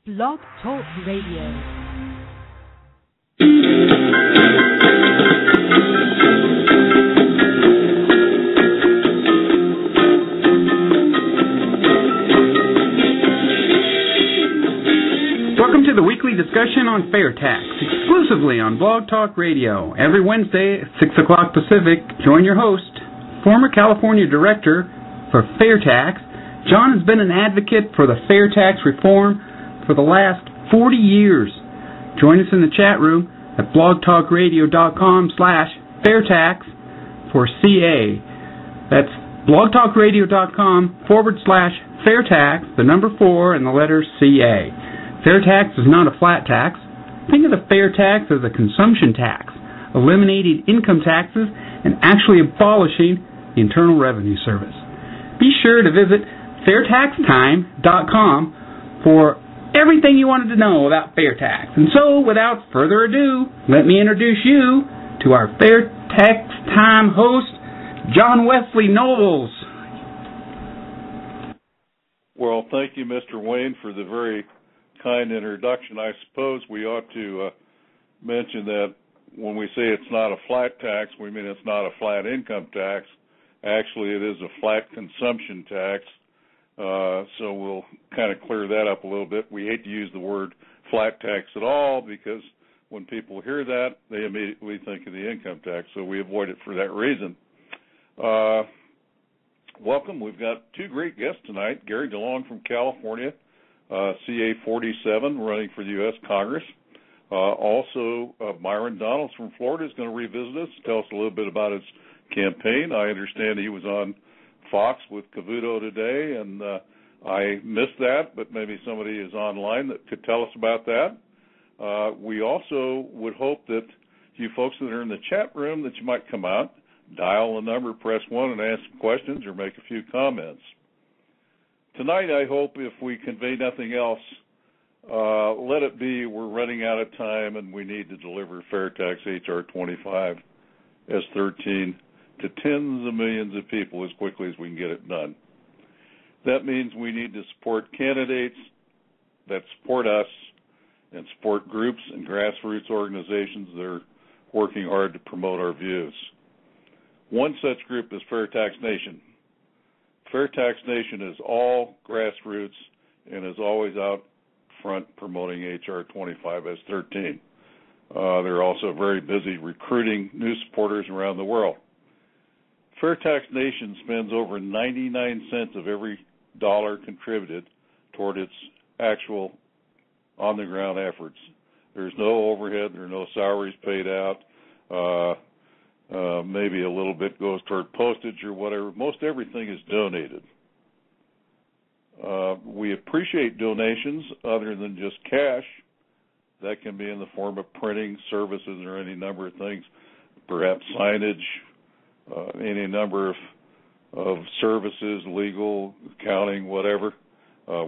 Blog Talk Radio. Welcome to the weekly discussion on fair tax, exclusively on Blog Talk Radio. Every Wednesday at 6 o'clock Pacific, join your host, former California Director for Fair Tax. John has been an advocate for the fair tax reform for the last 40 years. Join us in the chat room at blogtalkradio.com/fairtax for CA. That's blogtalkradio.com/fairtax, the number 4 and the letter CA. Fair tax is not a flat tax. Think of the fair tax as a consumption tax, eliminating income taxes and actually abolishing the Internal Revenue Service. Be sure to visit fairtaxtime.com for everything you wanted to know about fair tax. And so, without further ado, let me introduce you to our Fair Tax Time host, John Wesley Nobles. Well, thank you, Mr. Wayne, for the very kind introduction. I suppose we ought to mention that when we say it's not a flat tax, we mean it's not a flat income tax. Actually, it is a flat consumption tax. So we'll kind of clear that up a little bit. We hate to use the word flat tax at all because when people hear that, they immediately think of the income tax. So we avoid it for that reason. Welcome. We've got two great guests tonight. Gary DeLong from California, CA 47, running for the U.S. Congress. Also, Myron Donalds from Florida is going to revisit us, tell us a little bit about his campaign. I understand he was on Fox with Cavuto today, and I missed that, but maybe somebody is online that could tell us about that. We also would hope that you folks that are in the chat room that you might come out, dial the number, press 1, and ask some questions or make a few comments. Tonight, I hope if we convey nothing else, let it be we're running out of time and we need to deliver Fair Tax H.R. 25 S13 to tens of millions of people as quickly as we can get it done. That means we need to support candidates that support us and support groups and grassroots organizations that are working hard to promote our views. One such group is Fair Tax Nation. Fair Tax Nation is all grassroots and is always out front promoting H.R. 25S13. They're also very busy recruiting new supporters around the world. Fair Tax Nation spends over 99 cents of every dollar contributed toward its actual on-the-ground efforts. There's no overhead. There are no salaries paid out. Maybe a little bit goes toward postage or whatever. Most everything is donated. We appreciate donations other than just cash. That can be in the form of printing, services, or any number of things, perhaps signage, any number of services, legal, accounting, whatever.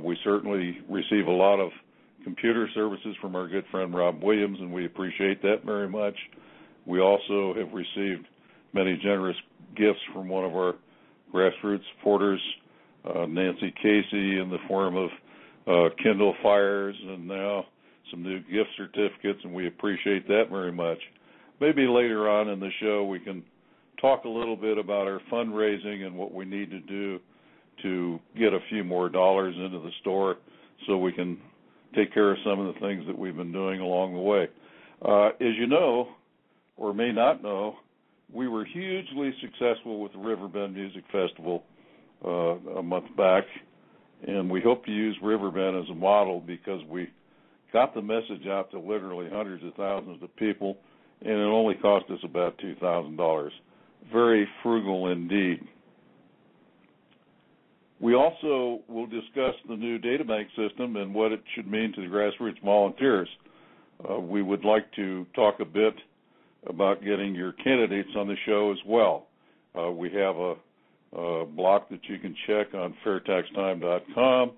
We certainly receive a lot of computer services from our good friend Rob Williams, and we appreciate that very much. We also have received many generous gifts from one of our grassroots supporters, Nancy Casey, in the form of Kindle Fires and now some new gift certificates, and we appreciate that very much. Maybe later on in the show we can talk a little bit about our fundraising and what we need to do to get a few more dollars into the store so we can take care of some of the things that we've been doing along the way. As you know, or may not know, we were hugely successful with the Riverbend Music Festival a month back, and we hope to use Riverbend as a model because we got the message out to literally hundreds of thousands of people, and it only cost us about $2,000. Very frugal indeed. We also will discuss the new databank system and what it should mean to the grassroots volunteers. We would like to talk a bit about getting your candidates on the show as well. We have a block that you can check on fairtaxtime.com,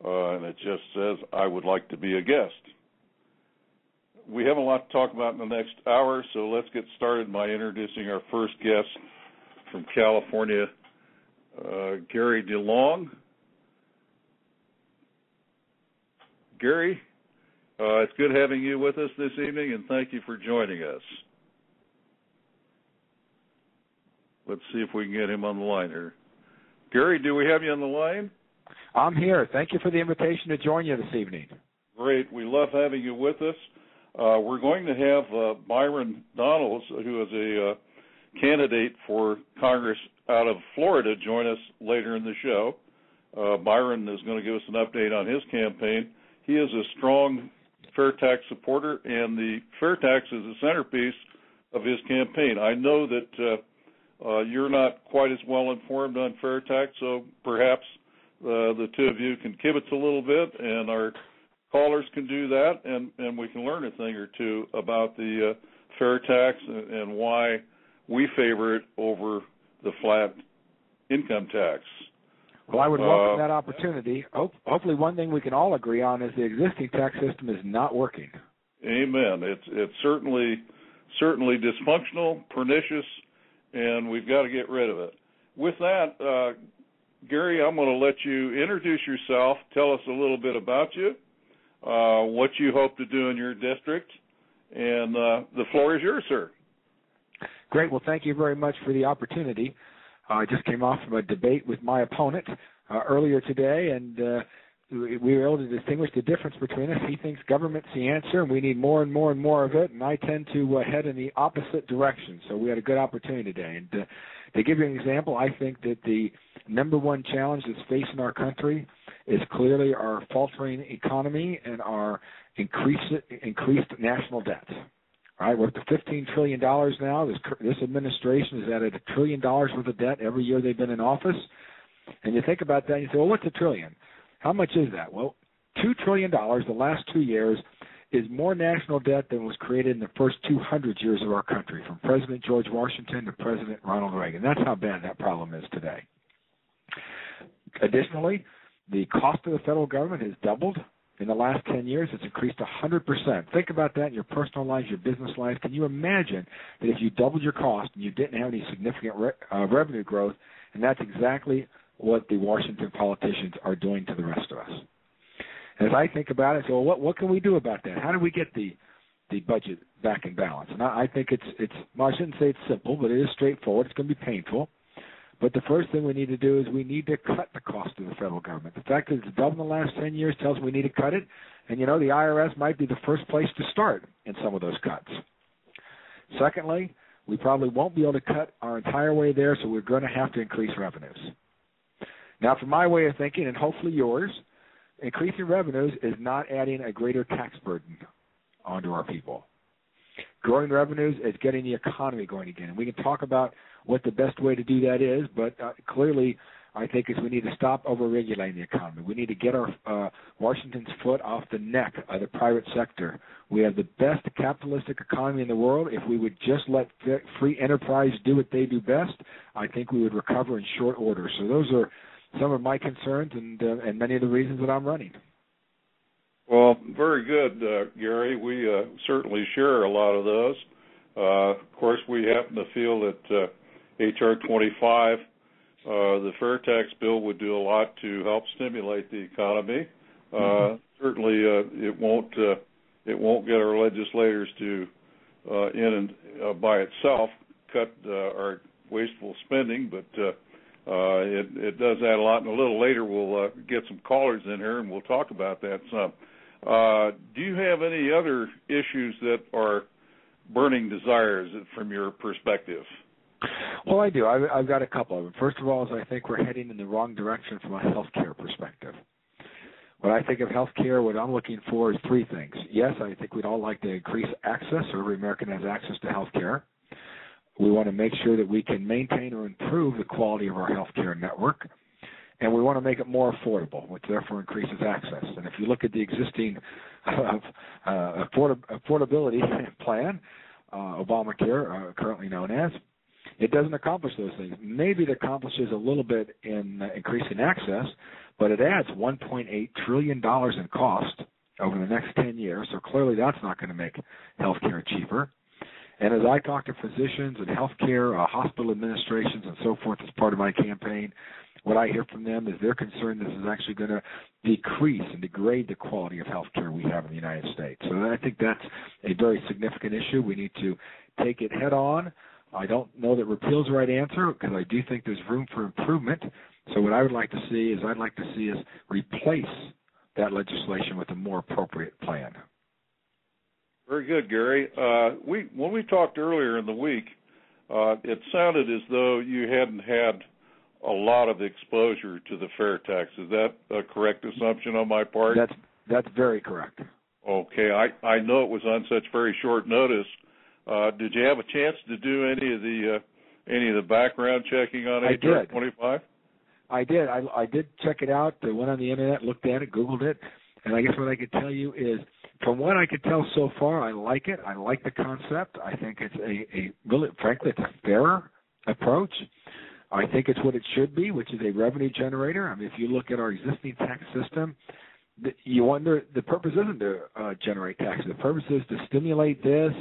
and it just says, I would like to be a guest. We have a lot to talk about in the next hour, so let's get started by introducing our first guest from California, Gary DeLong. Gary, it's good having you with us this evening, and thank you for joining us. Let's see if we can get him on the line here. Gary, do we have you on the line? I'm here. Thank you for the invitation to join you this evening. Great. We love having you with us. We're going to have Byron Donalds, who is a candidate for Congress out of Florida, join us later in the show. Byron is going to give us an update on his campaign. He is a strong fair tax supporter, and the fair tax is the centerpiece of his campaign. I know that you're not quite as well informed on fair tax, so perhaps the two of you can kibitz a little bit, and our callers can do that, and we can learn a thing or two about the fair tax and why we favor it over the flat income tax. Well, I would welcome that opportunity. Hopefully one thing we can all agree on is the existing tax system is not working. Amen. It's certainly dysfunctional, pernicious, and we've got to get rid of it. With that, Gary, I'm going to let you introduce yourself, tell us a little bit about you, what you hope to do in your district, and the floor is yours, sir. Great. Well, thank you very much for the opportunity. I just came off from a debate with my opponent earlier today, and we were able to distinguish the difference between us. He thinks government's the answer, and we need more and more and more of it, and I tend to head in the opposite direction. So we had a good opportunity today. And to give you an example, I think that the number one challenge that's facing our country is clearly our faltering economy and our increased national debt. All right, we're up to $15 trillion now. This administration has added $1 trillion worth of debt every year they've been in office. And you think about that and you say, well, what's $1 trillion? How much is that? Well, $2 trillion the last 2 years is more national debt than was created in the first 200 years of our country, from President George Washington to President Ronald Reagan. That's how bad that problem is today. Additionally, the cost of the federal government has doubled. In the last 10 years, it's increased 100%. Think about that in your personal life, your business life. Can you imagine that if you doubled your cost and you didn't have any significant revenue growth, and that's exactly what the Washington politicians are doing to the rest of us. And as I think about it, I say, well, what can we do about that? How do we get the budget back in balance? And I think well, I shouldn't say it's simple, but it is straightforward. It's going to be painful. But the first thing we need to do is we need to cut the cost of the federal government. The fact that it's doubled in the last 10 years tells me we need to cut it. And, the IRS might be the first place to start in some of those cuts. Secondly, we probably won't be able to cut our entire way there, so we're going to have to increase revenues. Now, from my way of thinking, and hopefully yours, increasing revenues is not adding a greater tax burden onto our people. Growing revenues is getting the economy going again. And we can talk about what the best way to do that is, but clearly I think is we need to stop over-regulating the economy. We need to get our Washington's foot off the neck of the private sector. We have the best capitalistic economy in the world. If we would just let free enterprise do what they do best, I think we would recover in short order. So those are some of my concerns and many of the reasons that I'm running. Well, very good, Gary. We certainly share a lot of those. Of course, we happen to feel that H.R. 25, the fair tax bill, would do a lot to help stimulate the economy. Certainly, it won't get our legislators to, by itself, cut our wasteful spending, but it does add a lot. And a little later, we'll get some callers in here, and we'll talk about that some. Do you have any other issues that are burning desires from your perspective? Well, I do. I've got a couple of them. First of all, is I think we're heading in the wrong direction from a health care perspective. When I think of health care, what I'm looking for is three things. Yes, I think we'd all like to increase access, so every American has access to health care. We want to make sure that we can maintain or improve the quality of our health care network. And we want to make it more affordable, which therefore increases access. And if you look at the existing affordability plan, Obamacare, currently known as, it doesn't accomplish those things. Maybe it accomplishes a little bit in increasing access, but it adds $1.8 trillion in cost over the next 10 years. So clearly that's not going to make health care cheaper. And as I talk to physicians and healthcare, hospital administrations and so forth as part of my campaign, what I hear from them is they're concerned this is actually going to decrease and degrade the quality of health care we have in the United States. So I think that's a very significant issue. We need to take it head on. I don't know that repeal is the right answer because I do think there's room for improvement. So what I would like to see is I'd like to see us replace that legislation with a more appropriate plan. Very good, Gary. When we talked earlier in the week, it sounded as though you hadn't had a lot of exposure to the fair tax. Is that a correct assumption on my part? That's very correct. Okay. I know it was on such very short notice. Did you have a chance to do any of the background checking on HR 25? I did. I did check it out. I went on the internet, looked at it, Googled it, and I guess what I could tell you is, from what I could tell so far, I like it. I like the concept. I think it's a really, frankly, it's a fairer approach. I think it's what it should be, which is a revenue generator. I mean, if you look at our existing tax system, you wonder, the purpose isn't to generate taxes. The purpose is to stimulate this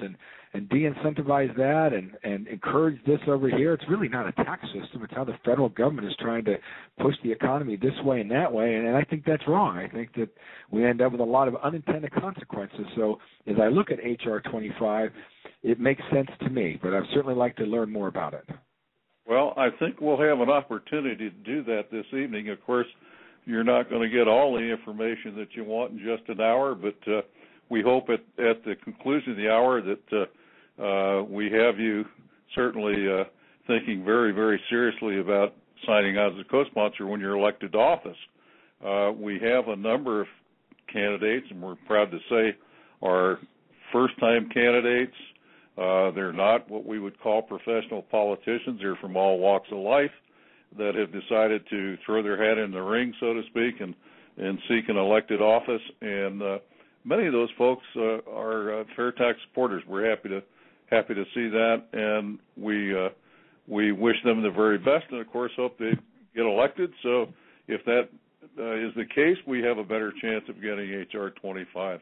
and de-incentivize that and encourage this over here. It's really not a tax system. It's how the federal government is trying to push the economy this way and that way, and I think that's wrong. I think that we end up with a lot of unintended consequences. So as I look at H.R. 25, it makes sense to me, but I'd certainly like to learn more about it. Well, I think we'll have an opportunity to do that this evening. Of course, you're not going to get all the information that you want in just an hour, but we hope at the conclusion of the hour that we have you certainly thinking very, very seriously about signing on as a co-sponsor when you're elected to office. We have a number of candidates, and we're proud to say are first-time candidates. They're not what we would call professional politicians. They're from all walks of life that have decided to throw their hat in the ring, so to speak, and seek an elected office. And many of those folks are fair tax supporters. We're happy to see that, and we wish them the very best, and of course hope they get elected. So if that is the case, we have a better chance of getting H.R. 25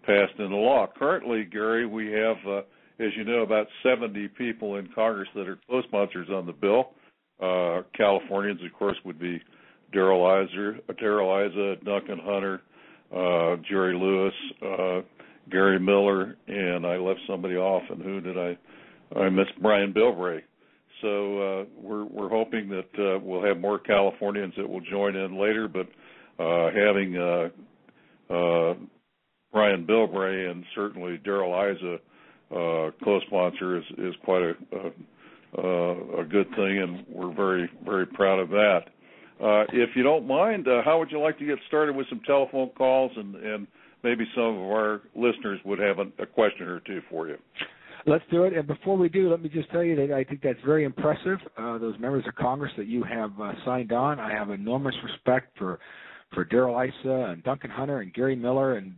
passed into law. Currently, Gary, we have, as you know, about 70 people in Congress that are co-sponsors on the bill. Californians, of course, would be Darrell Issa, Duncan Hunter, Jerry Lewis, Gary Miller, and I left somebody off. And who did I missed Brian Bilbray. So we're hoping that we'll have more Californians that will join in later. But having Brian Bilbray and certainly Darrell Issa co-sponsor is quite a good thing, and we're very, very proud of that. If you don't mind, how would you like to get started with some telephone calls, and maybe some of our listeners would have a question or two for you? Let's do it. And before we do, let me just tell you that I think that's very impressive, those members of Congress that you have signed on. I have enormous respect for Darrell Issa and Duncan Hunter and Gary Miller and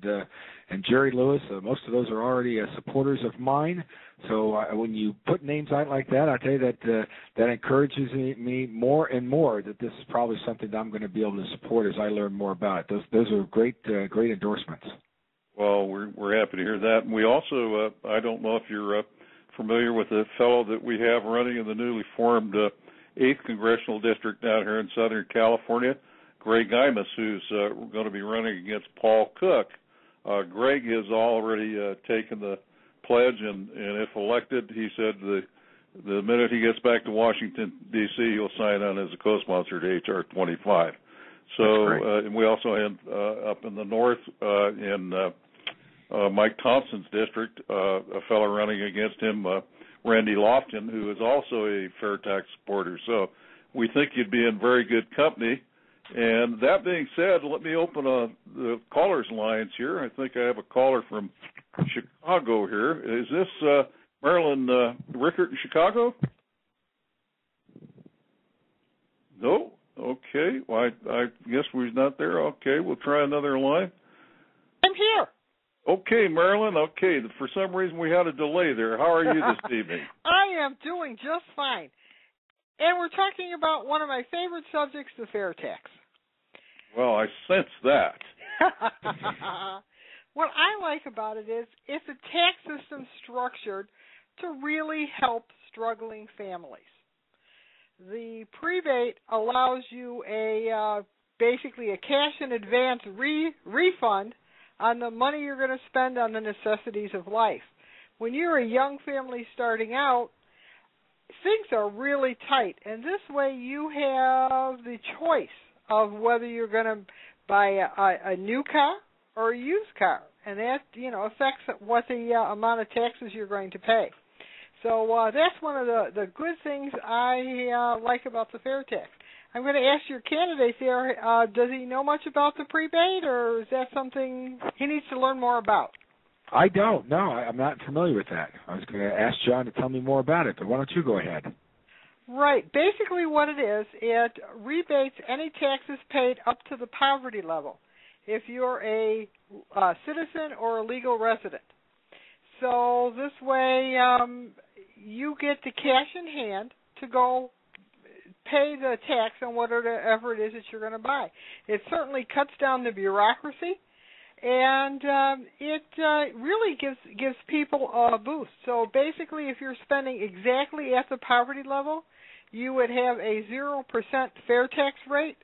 Jerry Lewis. Most of those are already supporters of mine. So when you put names out like that, I tell you that that encourages me more and more that this is probably something that I'm going to be able to support as I learn more about it. Those are great endorsements. Well, we're happy to hear that. And we also, I don't know if you're familiar with the fellow that we have running in the newly formed 8th Congressional District down here in Southern California, Greg Imus, who's going to be running against Paul Cook. Greg has already taken the pledge, and if elected, he said the minute he gets back to Washington, D.C., he'll sign on as a co-sponsor to H.R. 25. So, and we also have up in the north in Mike Thompson's district, a fellow running against him, Randy Lofton, who is also a fair tax supporter. So we think you'd be in very good company. And that being said, let me open the callers' lines here. I think I have a caller from Chicago here. Is this Marilyn Rickert in Chicago? No? Okay. Well, I guess we're not there. Okay, we'll try another line. I'm here. Okay, Marilyn. Okay, for some reason we had a delay there. How are you this evening? I am doing just fine. And we're talking about one of my favorite subjects, the fair tax. Well, I sense that. What I like about it is it's a tax system structured to really help struggling families. The prebate allows you basically a cash in advance refund on the money you're going to spend on the necessities of life. When you're a young family starting out, things are really tight, and this way you have the choice of whether you're going to buy a new car or a used car, and that affects what the amount of taxes you're going to pay. So that's one of the good things I like about the fair tax. I'm going to ask your candidate there, does he know much about the prebate, or is that something he needs to learn more about? I don't. No, I'm not familiar with that. I was going to ask John to tell me more about it, but why don't you go ahead? Right. Basically what it is, it rebates any taxes paid up to the poverty level if you're a citizen or a legal resident. So this way you get the cash in hand to go pay the tax on whatever it is that you're going to buy. It certainly cuts down the bureaucracy, and it really gives people a boost. So basically, if you're spending exactly at the poverty level, you would have a 0% fair tax rate.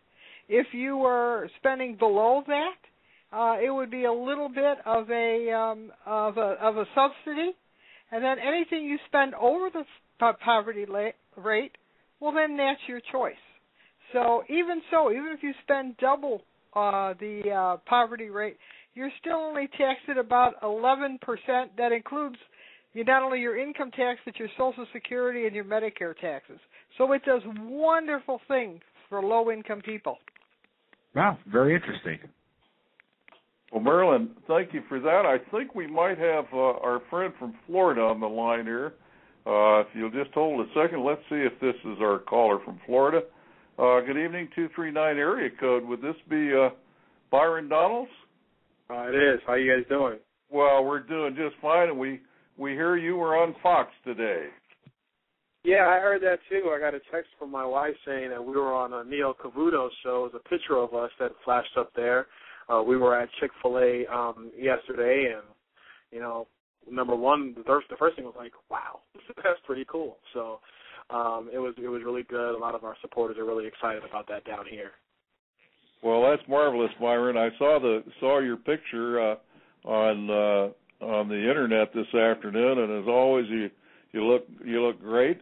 If you were spending below that, it would be a little bit of a subsidy, and then anything you spend over the poverty rate, well, then that's your choice. So even if you spend double the poverty rate, you're still only taxed at about 11%. That includes not only your income tax, but your Social Security and your Medicare taxes. So it does wonderful things for low-income people. Wow, very interesting. Well, Marilyn, thank you for that. I think we might have our friend from Florida on the line here. If you'll just hold a second, let's see if this is our caller from Florida. Good evening, 239 area code. Would this be Byron Donalds? It is. How you guys doing? Well, we're doing just fine, and we hear you were on Fox today. Yeah, I heard that too. I got a text from my wife saying that we were on a Neil Cavuto's show. It was a picture of us that flashed up there. We were at Chick-fil-A yesterday, and, number one, the first thing was like, wow, that's pretty cool. So it was really good. A lot of our supporters are really excited about that down here. Well, that's marvelous, Byron. I saw your picture on the internet this afternoon, and as always, you look great.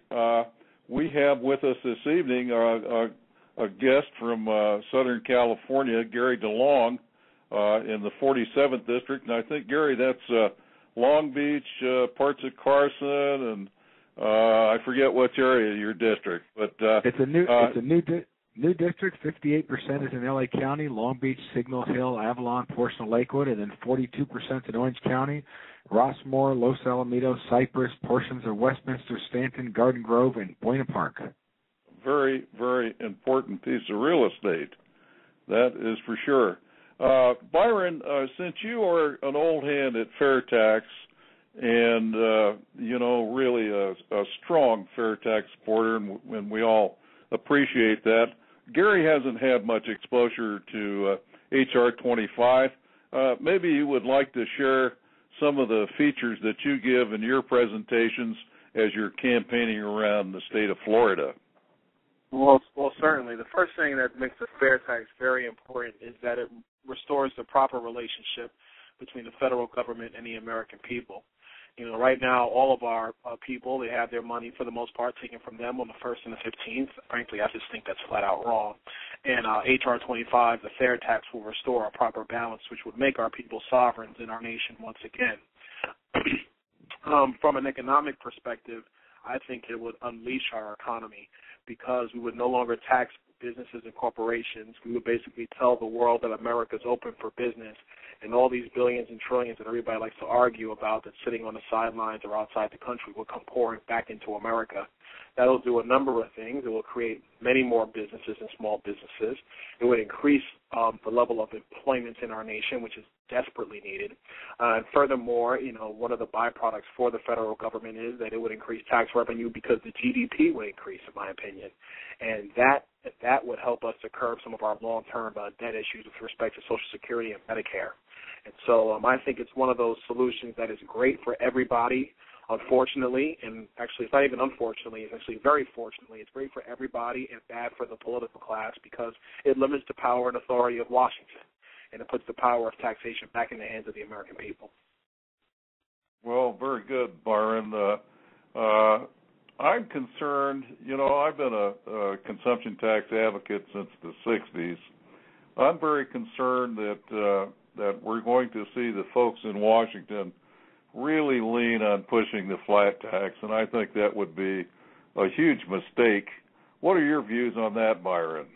We have with us this evening a guest from Southern California, Gary DeLong, in the 47th district, and I think, Gary, that's Long Beach, parts of Carson, and I forget which area of your district, but it's a new district. 58% is in LA County, Long Beach, Signal Hill, Avalon, portion of Lakewood, and then 42% in Orange County, Rossmore, Los Alamitos, Cypress, portions of Westminster, Stanton, Garden Grove, and Buena Park. Very, very important piece of real estate. That is for sure. Byron, since you are an old hand at fair tax and, really a strong fair tax supporter, and we all appreciate that, Gary hasn't had much exposure to H.R. 25. Maybe you would like to share some of the features that you give in your presentations as you're campaigning around the state of Florida. Well, certainly. The first thing that makes the fair tax very important is that it restores the proper relationship between the federal government and the American people. Right now, all of our people, they have their money, for the most part, taken from them on the 1st and the 15th. Frankly, I just think that's flat out wrong. And H.R. 25, the fair tax, will restore a proper balance, which would make our people sovereigns in our nation once again. From an economic perspective, I think it would unleash our economy because we would no longer tax businesses and corporations. We would basically tell the world that America's open for business, and all these billions and trillions that everybody likes to argue about that's sitting on the sidelines or outside the country will come pouring back into America. That'll do a number of things. It will create many more businesses and small businesses. It would increase the level of employment in our nation, which is desperately needed. And furthermore, one of the byproducts for the federal government is that it would increase tax revenue because the GDP would increase, in my opinion. And that would help us to curb some of our long-term debt issues with respect to Social Security and Medicare. And so I think it's one of those solutions that is great for everybody. Unfortunately, and actually it's not even unfortunately, it's actually very fortunately, it's great for everybody and bad for the political class because it limits the power and authority of Washington, and it puts the power of taxation back in the hands of the American people. Well, very good, Byron. I'm concerned, I've been a consumption tax advocate since the 60s. I'm very concerned that we're going to see the folks in Washington really lean on pushing the flat tax, and I think that would be a huge mistake. What are your views on that, Byron?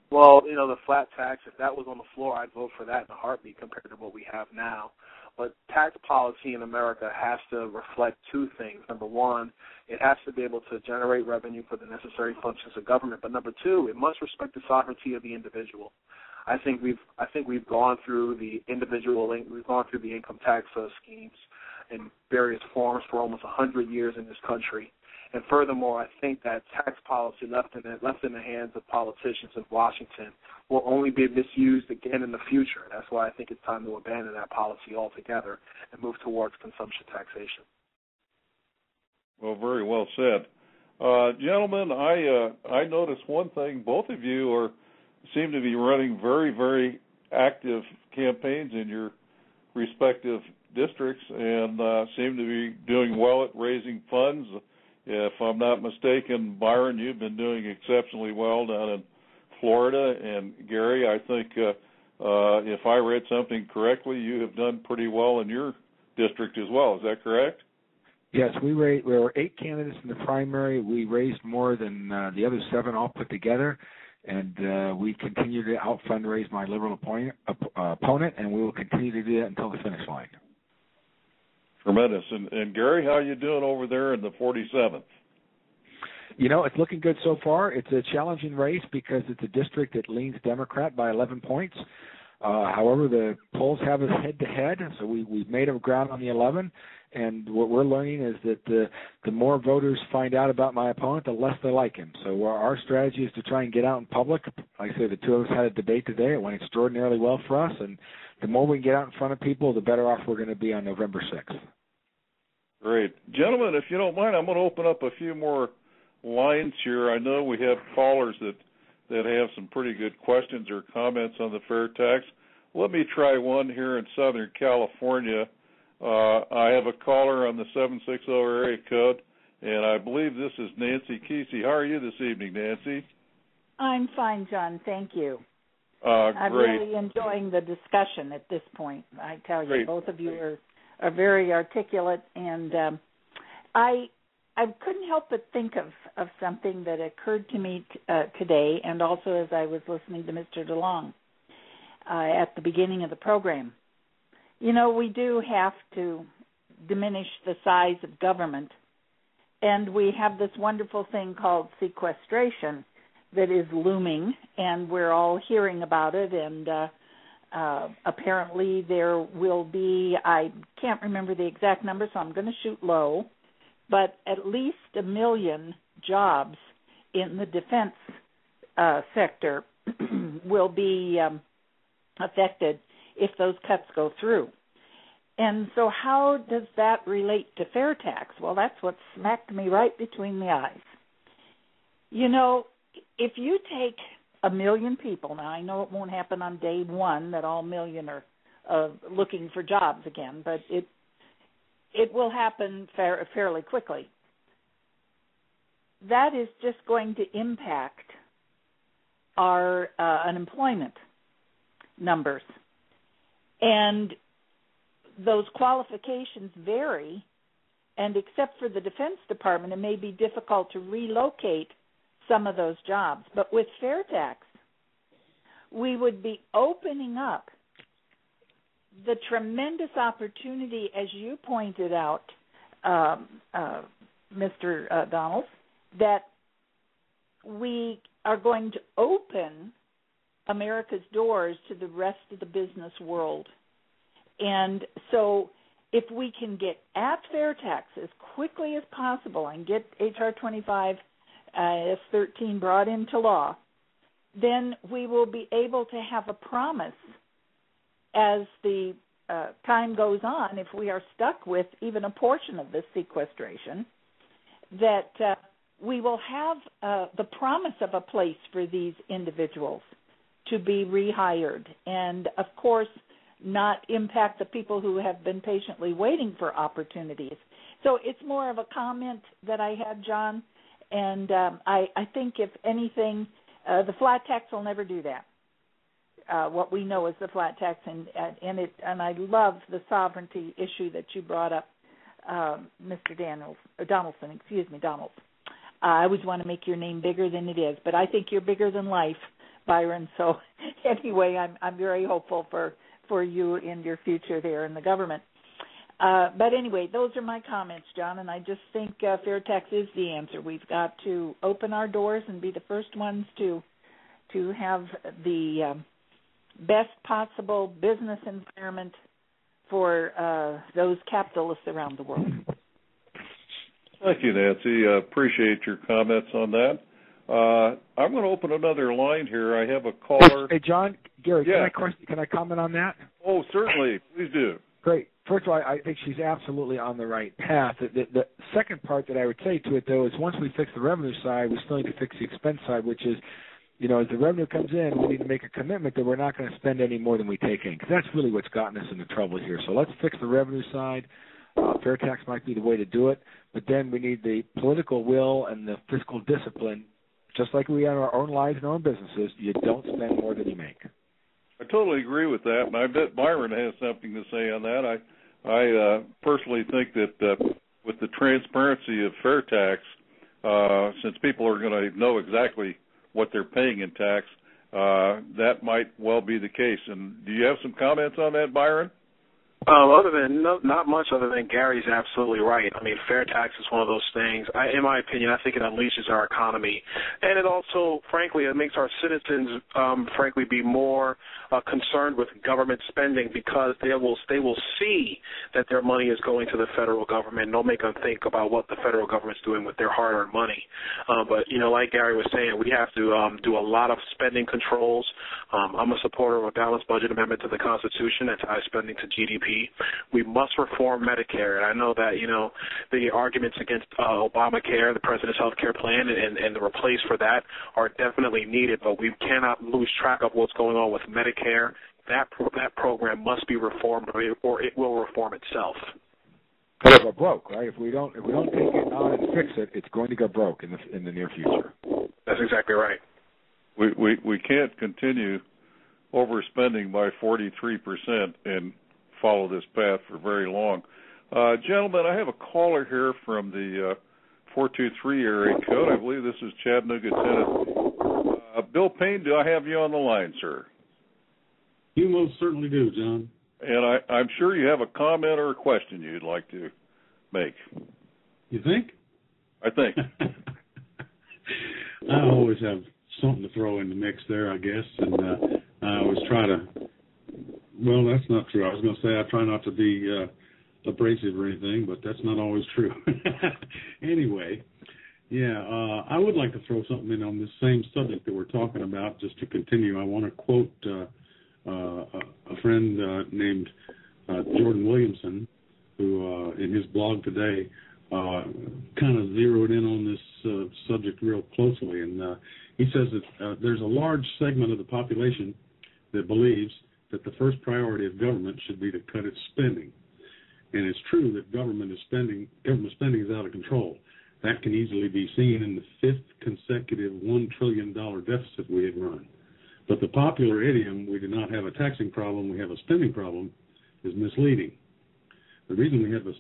Well, the flat tax, if that was on the floor, I'd vote for that in a heartbeat compared to what we have now. But tax policy in America has to reflect two things. Number one, it has to be able to generate revenue for the necessary functions of government. But number two, it must respect the sovereignty of the individual. I think we've gone through the income tax schemes in various forms for almost 100 years in this country. And furthermore, I think that tax policy left in the hands of politicians in Washington will only be misused again in the future. That's why I think it's time to abandon that policy altogether and move towards consumption taxation. Well, very well said. Gentlemen, I noticed one thing. Both of you seem to be running very, very active campaigns in your respective districts and seem to be doing well at raising funds. If I'm not mistaken, Byron, you've been doing exceptionally well down in Florida, and Gary, I think if I read something correctly, you have done pretty well in your district as well. Is that correct? Yes, there were 8 candidates in the primary. We raised more than the other 7 all put together, and we continue to out-fundraise my liberal opponent, and we will continue to do that until the finish line. Tremendous. And Gary, how are you doing over there in the 47th? It's looking good so far. It's a challenging race because it's a district that leans Democrat by 11 points. However, the polls have us head-to-head, so we've made up ground on the 11. And what we're learning is that the more voters find out about my opponent, the less they like him. So our strategy is to try and get out in public. Like I say, the two of us had a debate today. It went extraordinarily well for us. And the more we can get out in front of people, the better off we're going to be on November 6th. Great. Gentlemen, if you don't mind, I'm going to open up a few more lines here. I know we have callers that have some pretty good questions or comments on the fair tax. Let me try one here in Southern California. I have a caller on the 760 area code, and I believe this is Nancy Kesey. How are you this evening, Nancy? I'm fine, John. Thank you. Great. I'm really enjoying the discussion at this point. I tell you, Great. Both of you are very articulate, and I couldn't help but think of something that occurred to me today, and also as I was listening to Mr. DeLong at the beginning of the program. We do have to diminish the size of government, and we have this wonderful thing called sequestration that is looming, and we're all hearing about it, and apparently there will be, I can't remember the exact number, so I'm going to shoot low, but at least 1 million jobs in the defense sector will be affected if those cuts go through. And so how does that relate to fair tax? Well, that's what smacked me right between the eyes. If you take 1 million people, now I know it won't happen on day one that all 1 million are looking for jobs again, but it will happen fairly quickly. That is just going to impact our unemployment numbers. And those qualifications vary, and except for the Defense Department, it may be difficult to relocate some of those jobs. But with fair tax, we would be opening up the tremendous opportunity, as you pointed out, Mr. Donald, that we are going to open America's doors to the rest of the business world. And so if we can get at fair tax as quickly as possible and get H.R. 25 S13 brought into law, then we will be able to have a promise as the time goes on, if we are stuck with even a portion of this sequestration, that we will have the promise of a place for these individuals to be rehired and, of course, not impact the people who have been patiently waiting for opportunities. So it's more of a comment that I had, John, and I think, if anything, the flat tax will never do that. What we know is the flat tax, and I love the sovereignty issue that you brought up, Mr. Donaldson. I always want to make your name bigger than it is, but I think you're bigger than life, Byron. So anyway, I'm very hopeful for you in your future there in the government. But anyway, those are my comments, John, and I just think fair tax is the answer. We've got to open our doors and be the first ones to have the best possible business environment for those capitalists around the world. Thank you, Nancy. Appreciate your comments on that. I'm going to open another line here. I have a caller. Hey, John, Gary, yeah. Can I comment on that? Oh, certainly. Please do. Great. First of all, I think she's absolutely on the right path. The second part that I would say to it, though, is once we fix the revenue side, we still need to fix the expense side, which is, as the revenue comes in, we need to make a commitment that we're not going to spend any more than we take in, because that's really what's gotten us into trouble here. So let's fix the revenue side. Fair tax might be the way to do it, but then we need the political will and the fiscal discipline, just like we have in our own lives and our own businesses. You don't spend more than you make. I totally agree with that, and I bet Byron has something to say on that. I personally think that with the transparency of fair tax, since people are going to know exactly what they're paying in tax, that might well be the case. And do you have some comments on that, Byron? Not much other than Gary's absolutely right. I mean, fair tax is one of those things. In my opinion, I think it unleashes our economy. And it also, frankly, it makes our citizens, frankly, be more concerned with government spending, because they will see that their money is going to the federal government, and they'll make them think about what the federal government's doing with their hard-earned money. But, like Gary was saying, we have to do a lot of spending controls. I'm a supporter of a balanced budget amendment to the Constitution that ties spending to GDP. We must reform Medicare, and I know that the arguments against Obamacare, the President's health care plan, and the replace for that are definitely needed, but we cannot lose track of what's going on with Medicare. That program must be reformed, or it will reform itself. It'll go broke, right? If we don't take it on and fix it, it's going to go broke in the near future. That's exactly right. We can't continue overspending by 43% and follow this path for very long. Gentlemen, I have a caller here from the 423 area code. I believe this is Chattanooga, Tennessee. Bill Payne, do I have you on the line, sir? You most certainly do, John. And I'm sure you have a comment or a question you'd like to make. You think? I think. I always have something to throw in the mix there, I guess, and I always try to. Well, that's not true. I was going to say I try not to be abrasive or anything, but that's not always true. Anyway, I would like to throw something in on this same subject that we're talking about, just to continue. I want to quote a friend named Jordan Williamson, who in his blog today kind of zeroed in on this subject real closely. And he says that there's a large segment of the population that believes that the first priority of government should be to cut its spending. And it's true that government spending is out of control. That can easily be seen in the fifth consecutive $1 trillion deficit we had run. But the popular idiom, we do not have a taxing problem, we have a spending problem, is misleading. The reason we have a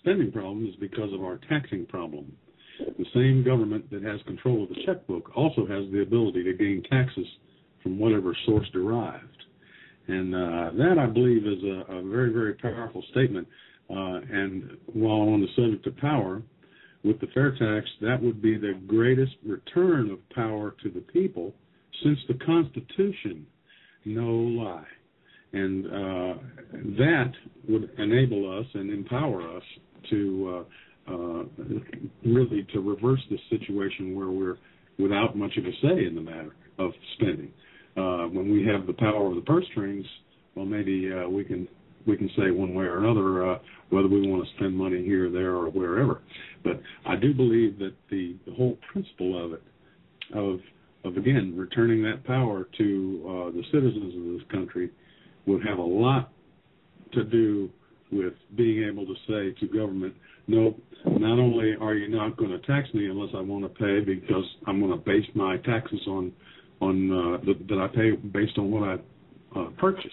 spending problem is because of our taxing problem. The same government that has control of the checkbook also has the ability to gain taxes from whatever source derived. And that, I believe, is a very, very powerful statement. And while on the subject of power, with the fair tax, that would be the greatest return of power to the people since the Constitution, no lie. And that would enable us and empower us to really to reverse this situation where we're without much of a say in the matter of spending. When we have the power of the purse strings, well, maybe we can we can say one way or another whether we want to spend money here, there, or wherever. But I do believe that the whole principle of it, of again returning that power to the citizens of this country, would have a lot to do with being able to say to government, no, not only are you not going to tax me unless I want to pay, because I'm going to base my taxes on that I pay based on what I purchase,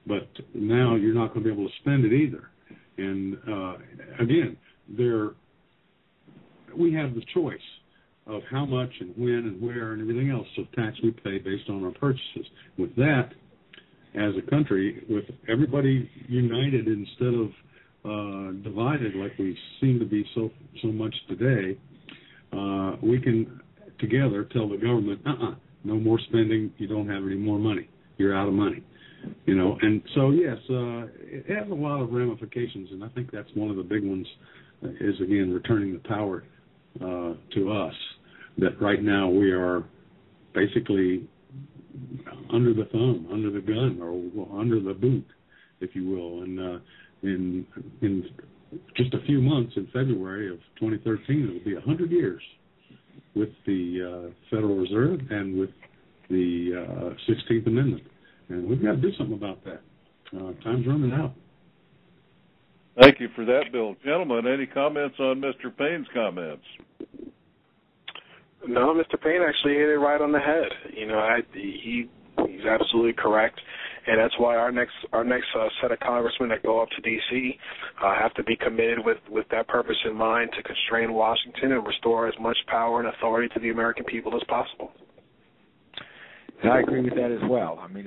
but now you're not going to be able to spend it either. And again, we have the choice of how much and when and where and everything else of tax we pay based on our purchases. With that, as a country, with everybody united instead of divided like we seem to be so much today, we can together tell the government, no more spending, you don't have any more money, you're out of money. And so yes, it has a lot of ramifications, and I think that's one of the big ones is, again, returning the power to us, that right now we are basically under the thumb, under the gun, or under the boot, if you will. And in just a few months, in February of 2013, it will be 100 years with the Federal Reserve and with the 16th Amendment. And we've got to do something about that. Time's running out. Thank you for that, Bill. Gentlemen, any comments on Mr. Payne's comments? No, Mr. Payne actually hit it right on the head. He's absolutely correct, and that's why our next set of congressmen that go up to D.C. Have to be committed with that purpose in mind, to constrain Washington and restore as much power and authority to the American people as possible. And I agree with that as well. I mean,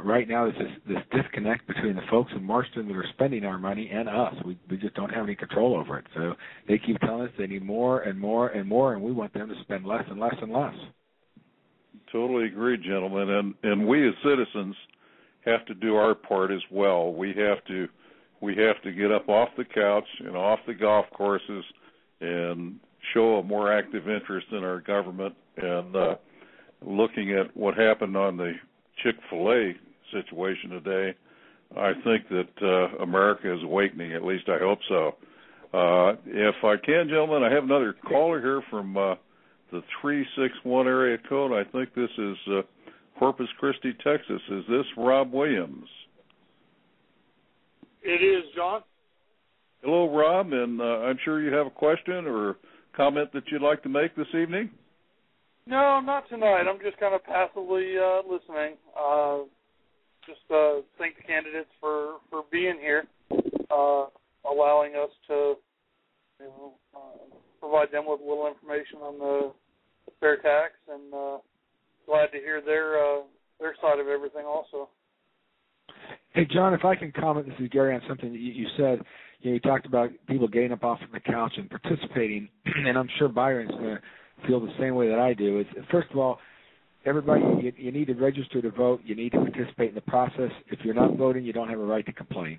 right now there's this disconnect between the folks in Washington that are spending our money and us. We just don't have any control over it. So they keep telling us they need more and more and more, and we want them to spend less and less and less. Totally agree, gentlemen. And we as citizens have to do our part as well. We have to get up off the couch and off the golf courses and show a more active interest in our government. And looking at what happened on the Chick-fil-A situation today, I think that America is awakening. At least I hope so. If I can, gentlemen, I have another caller here from the 361 area code. I think this is Corpus Christi, Texas. Is this Rob Williams? It is, John. Hello, Rob, and I'm sure you have a question or comment that you'd like to make this evening. No, not tonight. I'm just kind of passively listening. Just thank the candidates for being here, allowing us to provide them with a little information on the fair tax, and glad to hear their side of everything also. Hey, John, if I can comment, this is Gary, on something that you said. You talked about people getting up off of the couch and participating, and I'm sure Byron's going to feel the same way that I do. First of all, everybody, you need to register to vote. You need to participate in the process. If you're not voting, you don't have a right to complain.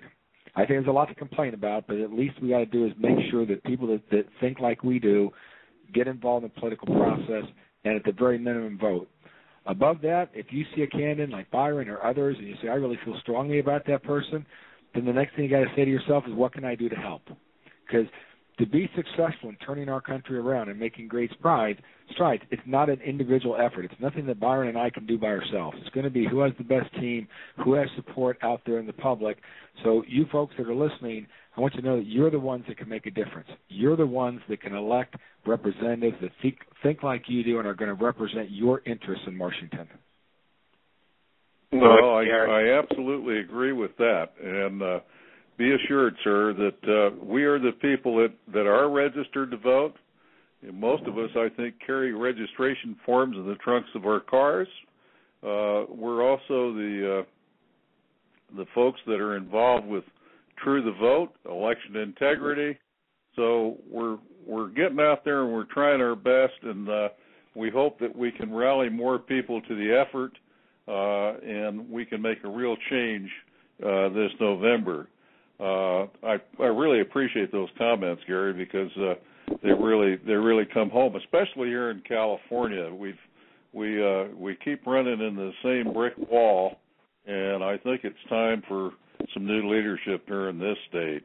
I think there's a lot to complain about, but at least we got to do is make sure that people that think like we do get involved in the political process and at the very minimum vote. Above that, if you see a candidate like Byron or others and you say, I really feel strongly about that person, then the next thing you got to say to yourself is, what can I do to help? Because to be successful in turning our country around and making great strides, it's not an individual effort. It's nothing that Byron and I can do by ourselves. It's going to be who has the best team, who has support out there in the public. So you folks that are listening, I want you to know that you're the ones that can make a difference. You're the ones that can elect representatives that think like you do and are going to represent your interests in Washington. Well, I absolutely agree with that. And be assured, sir, that we are the people that are registered to vote. And most of us, I think, carry registration forms in the trunks of our cars. We're also the folks that are involved with True the Vote, election integrity. So we're getting out there and we're trying our best, and we hope that we can rally more people to the effort, and we can make a real change this November. I really appreciate those comments, Gary, because they really come home, especially here in California. We keep running in the same brick wall, and I think it's time for some new leadership here in this state.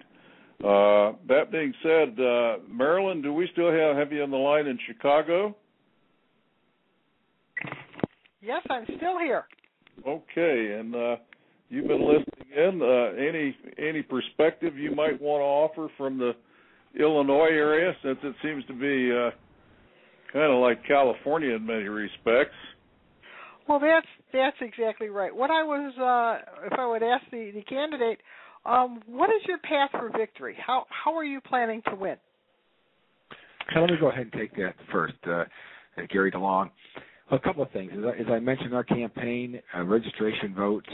That being said, Marilyn, do we still have you on the line in Chicago? Yes, I'm still here. Okay, and you've been listening in. Any perspective you might want to offer from the Illinois area, since it seems to be kind of like California in many respects? Well, that's exactly right. What I was, if I would ask the candidate, what is your path for victory? How are you planning to win? Let me go ahead and take that first, Gary DeLong. A couple of things. As I mentioned, our campaign registration votes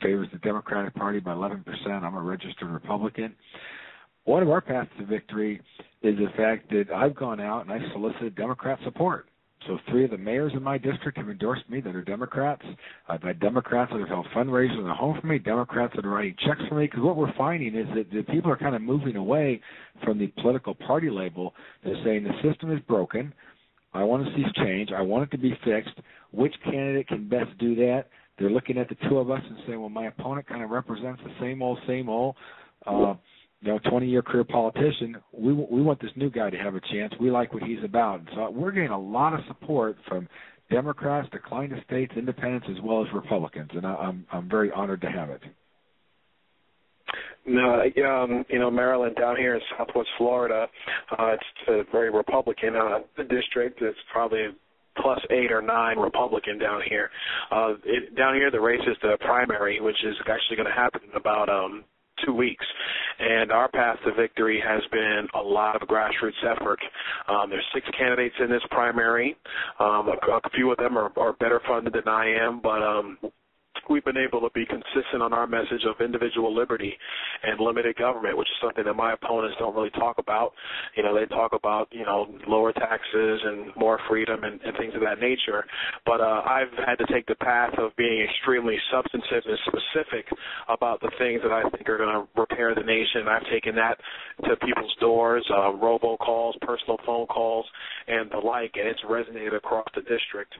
favors the Democratic Party by 11%. I'm a registered Republican. One of our paths to victory is the fact that I've gone out and I've solicited Democrat support. So 3 of the mayors in my district have endorsed me that are Democrats. I've had Democrats that have held fundraisers in the home for me, Democrats that are writing checks for me, because what we're finding is that the people are kind of moving away from the political party label. They're saying the system is broken. I want to see change. I want it to be fixed. Which candidate can best do that? They're looking at the 2 of us and saying, well, my opponent kind of represents the same old, 20-year career politician. We want this new guy to have a chance. We like what he's about. And so we're getting a lot of support from Democrats, declined states, independents, as well as Republicans, and I'm very honored to have it. No, Maryland, down here in Southwest Florida, it's a very Republican district. It's probably +8 or 9 Republican down here. Down here, the race is the primary, which is actually going to happen in about 2 weeks. And our path to victory has been a lot of grassroots effort. There's 6 candidates in this primary. A few of them are better funded than I am, but we've been able to be consistent on our message of individual liberty and limited government, which is something that my opponents don't really talk about. They talk about, lower taxes and more freedom and things of that nature. But I've had to take the path of being extremely substantive and specific about the things that I think are going to repair the nation. I've taken that to people's doors, robocalls, personal phone calls, and the like, and it's resonated across the district.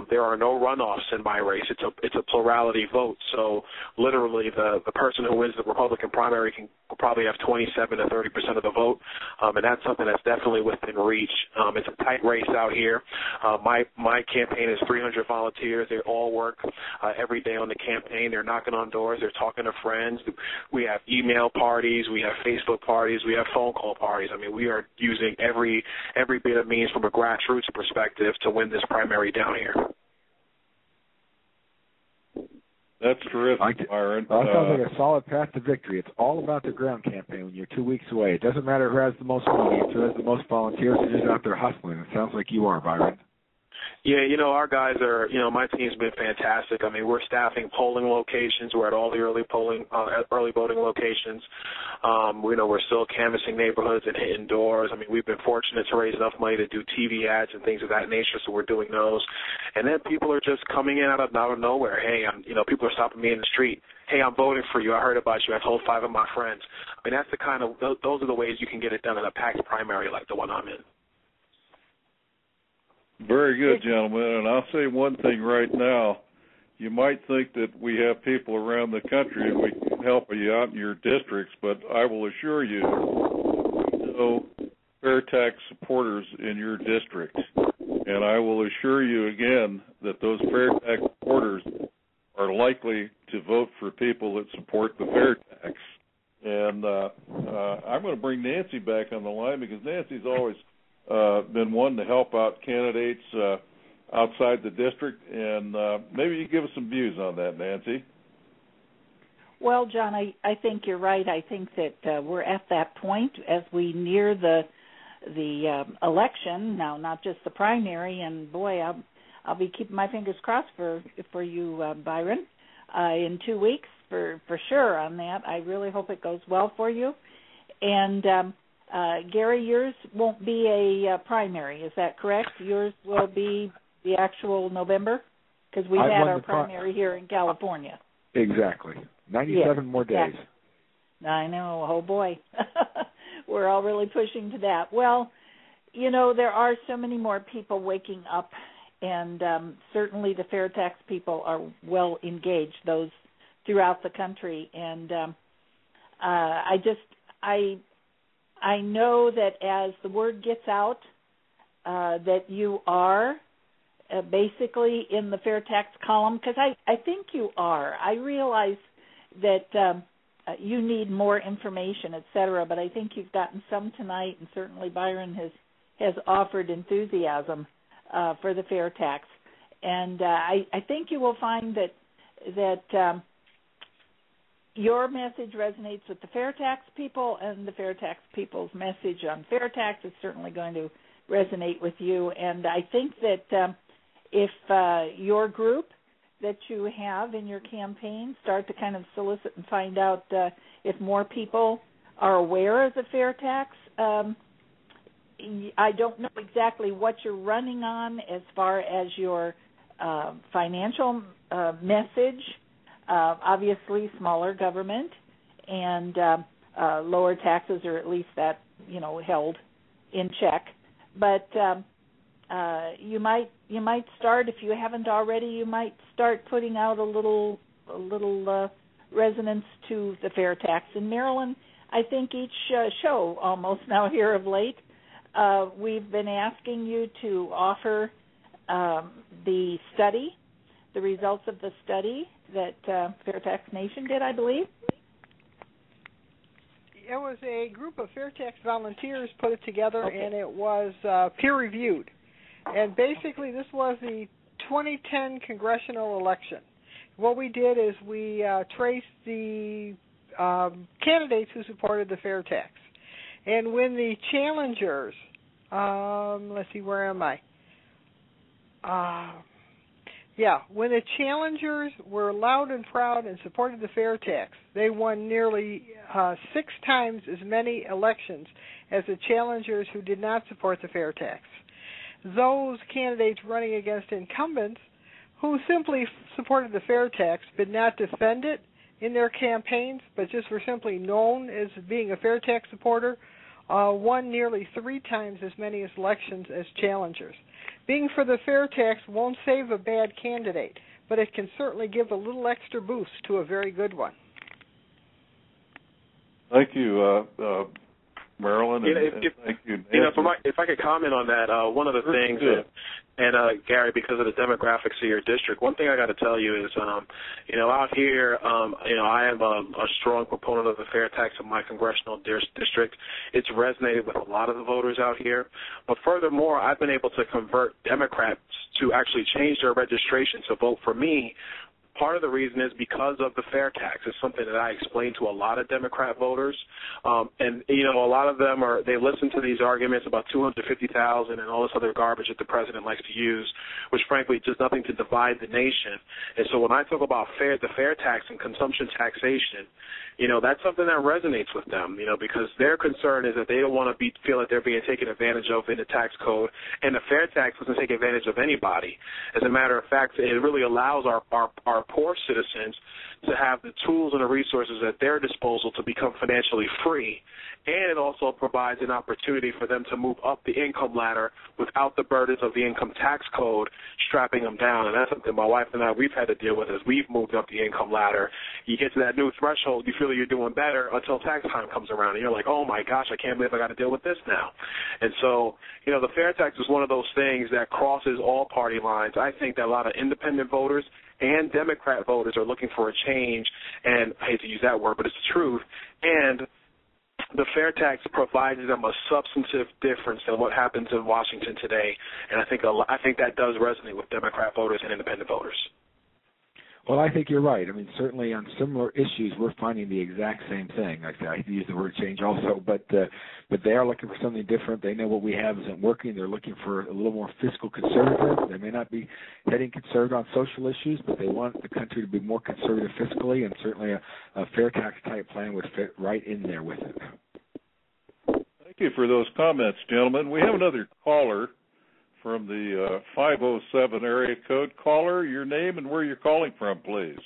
There are no runoffs in my race. It's a plurality vote. So literally the person who wins the Republican primary will probably have 27 to 30% of the vote, and that's something that's definitely within reach. It's a tight race out here. My campaign is 300 volunteers. They all work every day on the campaign. They're knocking on doors. They're talking to friends. We have email parties. We have Facebook parties. We have phone call parties. I mean, we are using every bit of means from a grassroots perspective to win this primary down here. That's terrific, Byron. That sounds like a solid path to victory. It's all about the ground campaign when you're 2 weeks away. It doesn't matter who has the most money. It's who has the most volunteers who's out there hustling. It sounds like you are, Byron. Yeah, our guys are, my team's been fantastic. I mean, we're staffing polling locations. We're at all the early voting locations. We're still canvassing neighborhoods and hitting doors. I mean, we've been fortunate to raise enough money to do TV ads and things of that nature, so we're doing those. And then people are just coming in out of nowhere. Hey, people are stopping me in the street. Hey, I'm voting for you. I heard about you. I told 5 of my friends. I mean, that's the kind of, those are the ways you can get it done in a packed primary like the one I'm in. Very good, gentlemen. And I'll say one thing right now. You might think that we have people around the country and we can help you out in your districts, but I will assure you, fair tax supporters in your district. And I will assure you again that those fair tax supporters are likely to vote for people that support the fair tax. And I'm going to bring Nancy back on the line because Nancy's always been one to help out candidates outside the district, and maybe you give us some views on that, Nancy. Well, John, I think you're right. I think that we're at that point as we near the election now, not just the primary. And boy, I'll be keeping my fingers crossed for you, Byron, in 2 weeks for sure on that. I really hope it goes well for you. And Gary, yours won't be a primary, is that correct? Yours will be the actual November? Because we had our primary here in California. Exactly. 97 more days. Exactly. I know. Oh, boy. We're all really pushing to that. Well, there are so many more people waking up, and certainly the fair tax people are well engaged, those throughout the country. And I know that as the word gets out, that you are basically in the fair tax column, because I think you are. I realize that you need more information, et cetera, but I think you've gotten some tonight, and certainly Byron has offered enthusiasm for the fair tax. And I think you will find that your message resonates with the fair tax people, and the fair tax people's message on fair tax is certainly going to resonate with you. And I think that if your group that you have in your campaign start to kind of solicit and find out if more people are aware of the fair tax, I don't know exactly what you're running on as far as your financial message. Obviously, smaller government and lower taxes, or at least that held in check. But you might start, if you haven't already, you might start putting out a little resonance to the fair tax in Maryland. I think each show almost now here of late, we've been asking you to offer the study, the results of the study that Fair Tax Nation did, I believe. It was a group of fair tax volunteers put it together, okay. And it was peer-reviewed. And basically, this was the 2010 congressional election. What we did is we traced the candidates who supported the fair tax. And when the challengers, let's see, where am I? When the challengers were loud and proud and supported the fair tax, they won nearly 6 times as many elections as the challengers who did not support the fair tax. Those candidates running against incumbents who simply supported the fair tax but not defend it in their campaigns, but just were simply known as being a fair tax supporter, won nearly 3 times as many elections as challengers. Being for the fair tax won't save a bad candidate, but it can certainly give a little extra boost to a very good one. Thank you, Marilyn, and thank you, Nancy. If I could comment on that, one of the things, and Gary, because of the demographics of your district, one thing I got to tell you is, out here, I am a strong proponent of the fair tax in my congressional district. It's resonated with a lot of the voters out here. But furthermore, I've been able to convert Democrats to actually change their registration to vote for me. Part of the reason is because of the fair tax. It's something that I explain to a lot of Democrat voters. And a lot of them they listen to these arguments about $250,000 and all this other garbage that the president likes to use, which frankly does nothing to divide the nation. And so when I talk about the fair tax and consumption taxation, that's something that resonates with them, because their concern is that they don't want to feel that they're being taken advantage of in the tax code, and the fair tax doesn't take advantage of anybody. As a matter of fact, it really allows our poor citizens to have the tools and the resources at their disposal to become financially free, and it also provides an opportunity for them to move up the income ladder without the burdens of the income tax code strapping them down. And that's something my wife and I, we've had to deal with as we've moved up the income ladder. You get to that new threshold, you feel you're doing better until tax time comes around, and you're like, oh my gosh, I can't believe I got to deal with this now. And so, the fair tax is one of those things that crosses all party lines. I think that a lot of independent voters and Democrat voters are looking for a change, and I hate to use that word, but it's the truth, and the fair tax provides them a substantive difference than what happens in Washington today, and I think that does resonate with Democrat voters and independent voters. Well, I think you're right. I mean, certainly on similar issues, we're finding the exact same thing. I use the word change also, but they are looking for something different. They know what we have isn't working. They're looking for a little more fiscal conservative. They may not be heading conservative on social issues, but they want the country to be more conservative fiscally, and certainly a fair tax type plan would fit right in there with it. Thank you for those comments, gentlemen. We have another caller from the 507 area code. Caller, your name and where you're calling from, please.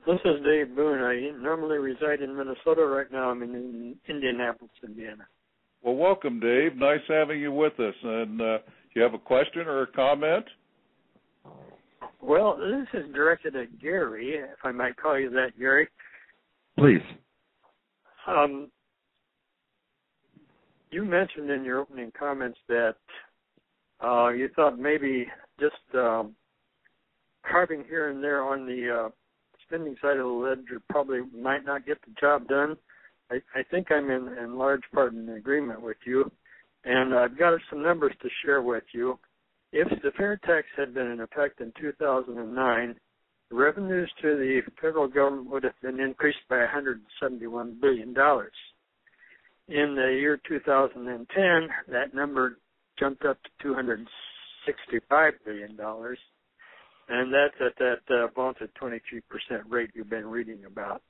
This is Dave Boone. I normally reside in Minnesota. Right now I'm in Indianapolis, Indiana. Well, welcome, Dave. Nice having you with us. And you have a question or a comment? Well, this is directed at Gary, if I might call you that, Gary. Please. You mentioned in your opening comments that you thought maybe just carving here and there on the spending side of the ledger probably might not get the job done. I think I'm in large part in agreement with you, and I've got some numbers to share with you. If the fair tax had been in effect in 2009, the revenues to the federal government would have been increased by $171 billion. In the year 2010, that number jumped up to $265 billion, and that's at that vaunted 23% rate you've been reading about.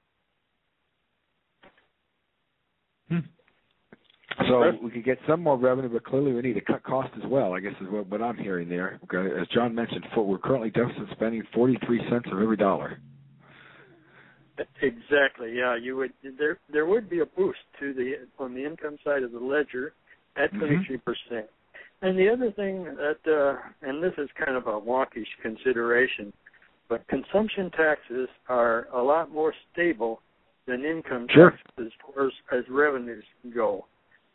So we could get some more revenue, but clearly we need to cut costs as well, I guess is what I'm hearing there. As John mentioned, we're currently deficit spending 43 cents of every dollar. Exactly, yeah. You would there would be a boost on the income side of the ledger at 23%. And the other thing that, and this is kind of a wonkish consideration, but consumption taxes are a lot more stable than income taxes as far as revenues go.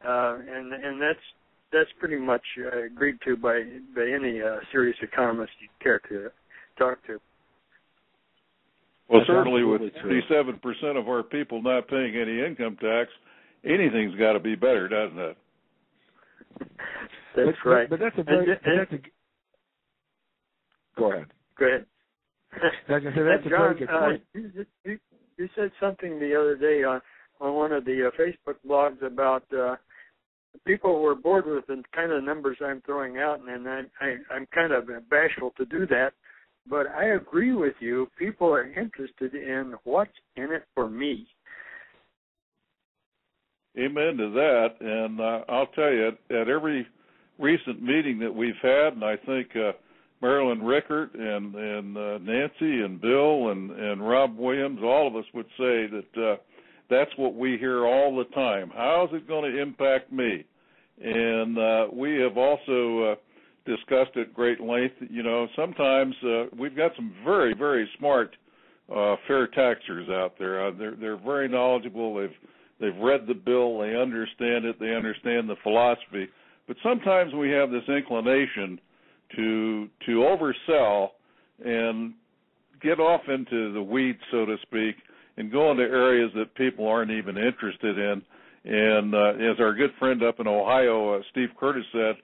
And that's pretty much agreed to by any serious economist you care to talk to. Well, certainly with 37% of our people not paying any income tax, anything's got to be better, doesn't it? That's right. But that's a go ahead. Go ahead. That's a very good point. You said something the other day on one of the Facebook blogs about people were bored with the kind of numbers I'm throwing out, and I'm kind of bashful to do that. But I agree with you. People are interested in what's in it for me. Amen to that. And I'll tell you, at every recent meeting that we've had, and I think Marilyn Rickert and Nancy and Bill and Rob Williams, all of us would say that that's what we hear all the time. How is it going to impact me? And we have also discussed at great length. You know, sometimes we've got some very, very smart fair taxers out there. They're very knowledgeable. They've read the bill. They understand it. They understand the philosophy. But sometimes we have this inclination to oversell and get off into the weeds, so to speak, and go into areas that people aren't even interested in. And as our good friend up in Ohio, Steve Curtis said,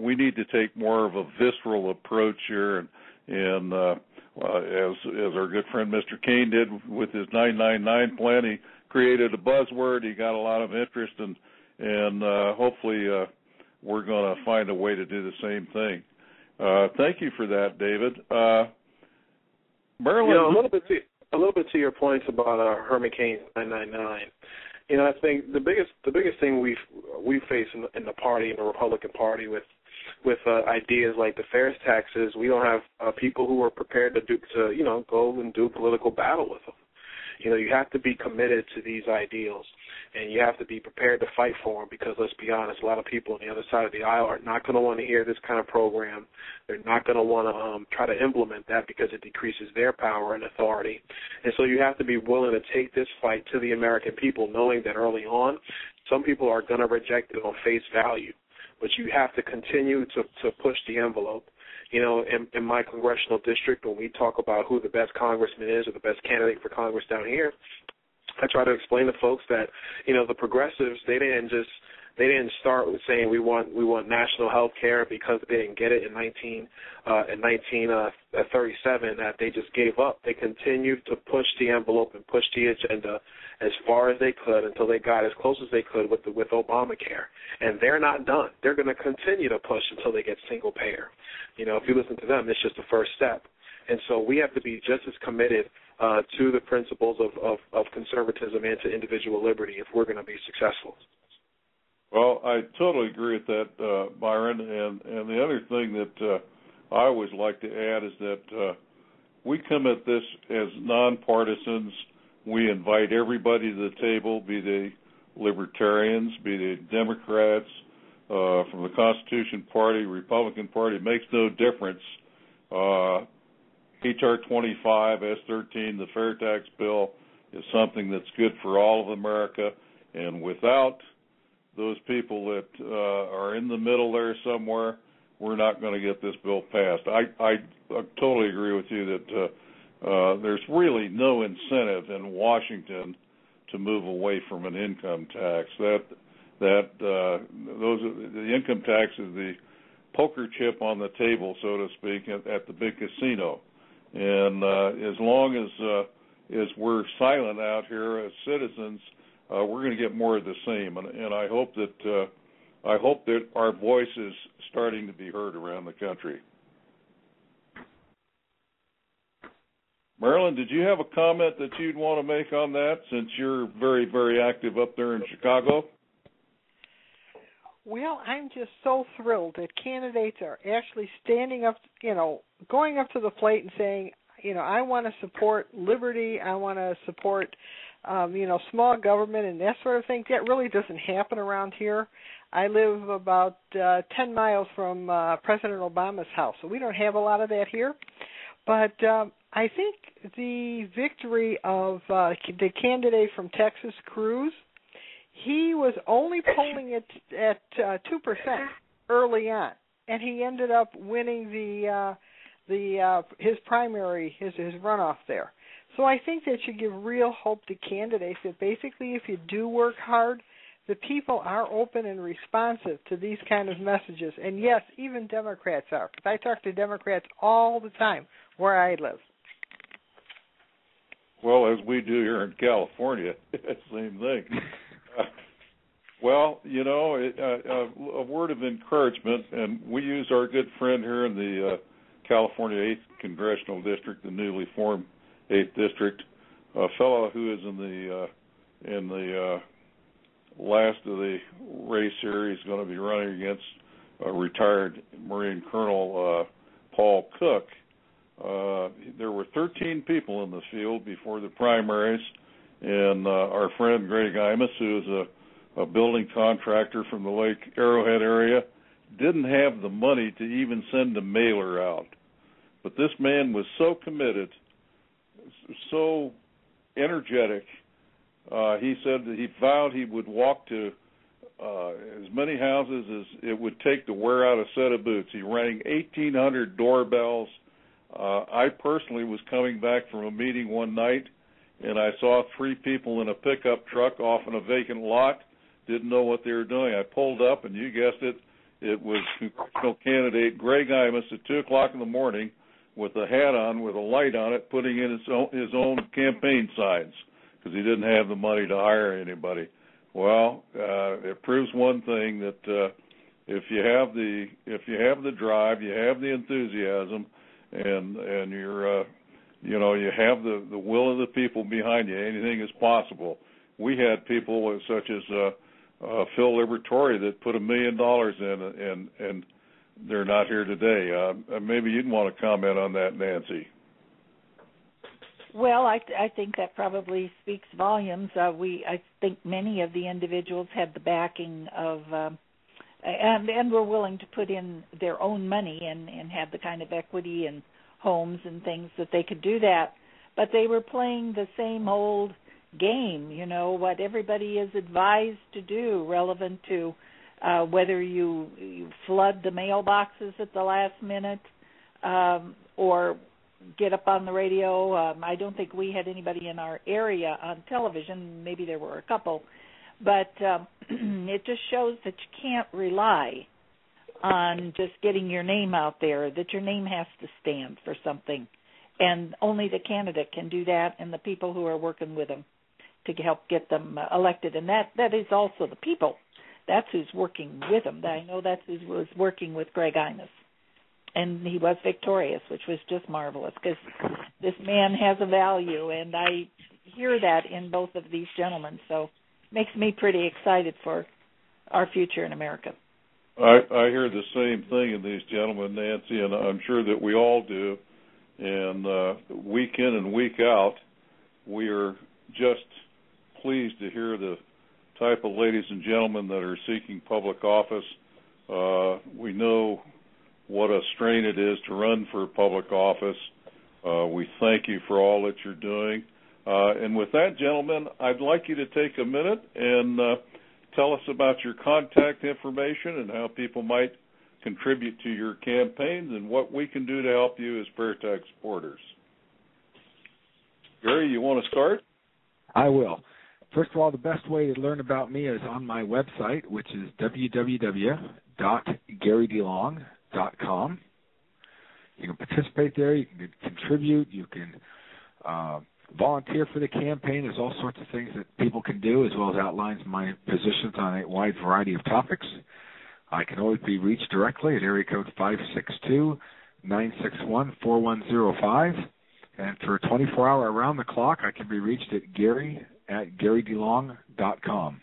we need to take more of a visceral approach here. And as our good friend Mr. Kane did with his 999 plan, he created a buzzword. He got a lot of interest, and hopefully we're going to find a way to do the same thing. Thank you for that, David. Marilyn, a little bit to your points about Herman Cain's 999. You know, I think the biggest thing we face in the party, in the Republican Party, with ideas like the fair taxes, we don't have people who are prepared to go and do political battle with them. You know, you have to be committed to these ideals, and you have to be prepared to fight for them, because let's be honest, a lot of people on the other side of the aisle are not going to want to hear this kind of program. They're not going to want to try to implement that because it decreases their power and authority. And so you have to be willing to take this fight to the American people, knowing that early on some people are going to reject it on face value. But you have to continue to push the envelope. You know, in my congressional district, when we talk about who the best congressman is or the best candidate for Congress down here, I try to explain to folks that, you know, the progressives, they didn't start with saying we want national health care because they didn't get it in 1937, that they just gave up. They continued to push the envelope and push the agenda as far as they could until they got as close as they could with Obamacare. And they're not done. They're going to continue to push until they get single payer. You know, if you listen to them, it's just the first step. And so we have to be just as committed to the principles of conservatism and to individual liberty if we're going to be successful. Well, I totally agree with that, Byron. And the other thing that I always like to add is that we come at this as nonpartisans. We invite everybody to the table, be they libertarians, be they Democrats, from the Constitution Party, Republican Party. It makes no difference. H.R. 25, S13, the fair tax bill, is something that's good for all of America. And without those people that are in the middle there somewhere, we're not going to get this bill passed. I totally agree with you that there's really no incentive in Washington to move away from an income tax. The income tax is the poker chip on the table, so to speak, at the big casino. And as long as we're silent out here as citizens, we're going to get more of the same. And I hope that our voice is starting to be heard around the country. Marilyn, did you have a comment that you'd want to make on that, since you're very, very active up there in Chicago? Well, I'm just so thrilled that candidates are actually standing up, going up to the plate and saying, I want to support liberty, I want to support, small government and that sort of thing. That really doesn't happen around here. I live about 10 miles from President Obama's house, so we don't have a lot of that here. But I think the victory of the candidate from Texas, Cruz, he was only polling it at 2% early on, and he ended up winning his primary, his runoff there. So I think that should give real hope to candidates that basically if you do work hard, the people are open and responsive to these kind of messages. And yes, even Democrats are, because I talk to Democrats all the time where I live. Well, as we do here in California, same thing. Well, a word of encouragement, and we use our good friend here in the California 8th Congressional District, the newly formed 8th District, a fellow who is in the last of the race here. He's going to be running against retired Marine Colonel Paul Cook. There were 13 people in the field before the primaries, and our friend Greg Imus, who is a building contractor from the Lake Arrowhead area, didn't have the money to even send a mailer out. But this man was so committed, so energetic. He said that he vowed he would walk to as many houses as it would take to wear out a set of boots. He rang 1,800 doorbells. I personally was coming back from a meeting one night, and I saw 3 people in a pickup truck off in a vacant lot. Didn't know what they were doing. I pulled up, and you guessed it, it was congressional candidate Greg Imus at 2 o'clock in the morning with a hat on, with a light on it, putting in his own campaign signs because he didn't have the money to hire anybody. Well, it proves one thing, that if you have the drive, you have the enthusiasm, and you're you have the will of the people behind you, anything is possible. We had people such as Phil Liberatore that put $1 million in, and they're not here today. Maybe you'd want to comment on that, Nancy. Well, I think that probably speaks volumes. I think many of the individuals had the backing of, and were willing to put in their own money and have the kind of equity and homes and things that they could do that. But they were playing the same old game, what everybody is advised to do, relevant to whether you flood the mailboxes at the last minute or get up on the radio. I don't think we had anybody in our area on television. Maybe there were a couple. But it just shows that you can't rely on just getting your name out there, that your name has to stand for something. And only the candidate can do that, and the people who are working with them to help get them elected. And that is also the people. That's who's working with them. I know that's who was working with Greg Imus. And he was victorious, which was just marvelous, because this man has a value, and I hear that in both of these gentlemen. So it makes me pretty excited for our future in America. I hear the same thing in these gentlemen, Nancy, and I'm sure that we all do. And week in and week out, we are just pleased to hear the type of ladies and gentlemen that are seeking public office. We know what a strain it is to run for public office. We thank you for all that you're doing. And with that, gentlemen, I'd like you to take a minute and tell us about your contact information and how people might contribute to your campaigns and what we can do to help you as Fair Tax supporters. Gary, you want to start? I will. First of all, the best way to learn about me is on my website, which is www.GaryDeLong.com. You can participate there. You can contribute. You can volunteer for the campaign. There's all sorts of things that people can do, as well as outlines my positions on a wide variety of topics. I can always be reached directly at area code 562-961-4105. And for 24-hour around-the-clock, I can be reached at Gary@GaryDeLong.com.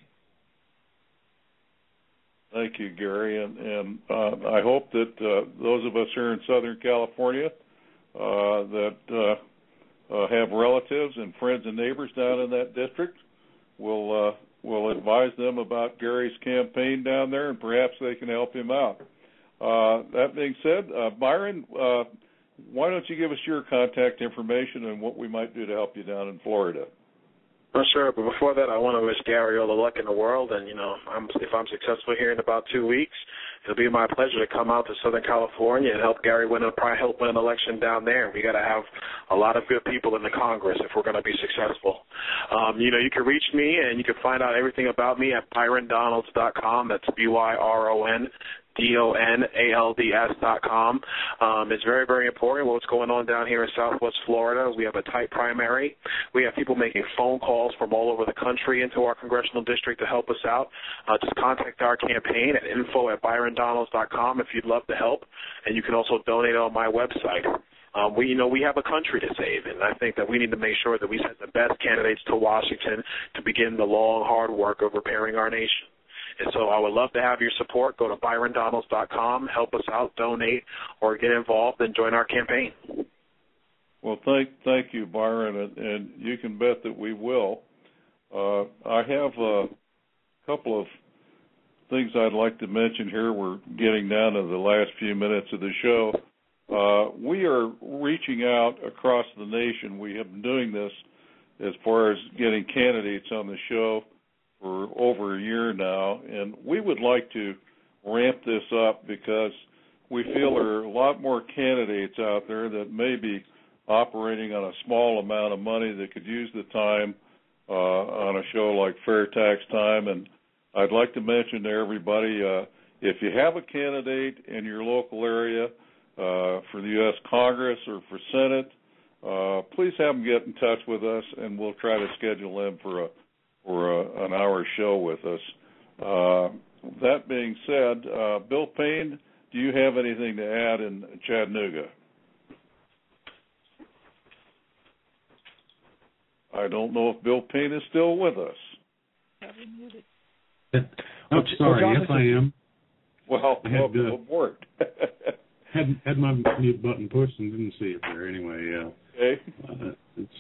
Thank you, Gary. And I hope that those of us here in Southern California that have relatives and friends and neighbors down in that district will advise them about Gary's campaign down there, and perhaps they can help him out. That being said, Byron, why don't you give us your contact information and what we might do to help you down in Florida? Oh, sure, but before that, I want to wish Gary all the luck in the world, and, if I'm successful here in about 2 weeks, it'll be my pleasure to come out to Southern California and help Gary win an election down there. We got to have a lot of good people in the Congress if we're going to be successful. You can reach me, and you can find out everything about me at ByronDonalds.com. That's ByronDonalds.com. It's very, very important what's going on down here in Southwest Florida. We have a tight primary. We have people making phone calls from all over the country into our congressional district to help us out. Just contact our campaign at info@ByronDonalds.com if you'd love to help, and you can also donate on my website. We have a country to save, and I think that we need to make sure that we send the best candidates to Washington to begin the long, hard work of repairing our nation. And so I would love to have your support. Go to ByronDonalds.com, help us out, donate, or get involved and join our campaign. Well, thank you, Byron, and you can bet that we will. I have a couple of things I'd like to mention here. We're getting down to the last few minutes of the show. We are reaching out across the nation. We have been doing this as far as getting candidates on the show for over a year now, and we would like to ramp this up because we feel there are a lot more candidates out there that may be operating on a small amount of money that could use the time on a show like Fair Tax Time. And I'd like to mention to everybody, if you have a candidate in your local area for the U.S. Congress or for Senate, please have them get in touch with us, and we'll try to schedule them for an hour show with us. That being said, Bill Payne, do you have anything to add in Chattanooga? I don't know if Bill Payne is still with us. I'm sorry, yes I am. Well, welcome aboard. had my mute button pushed and didn't see it there anyway. Okay.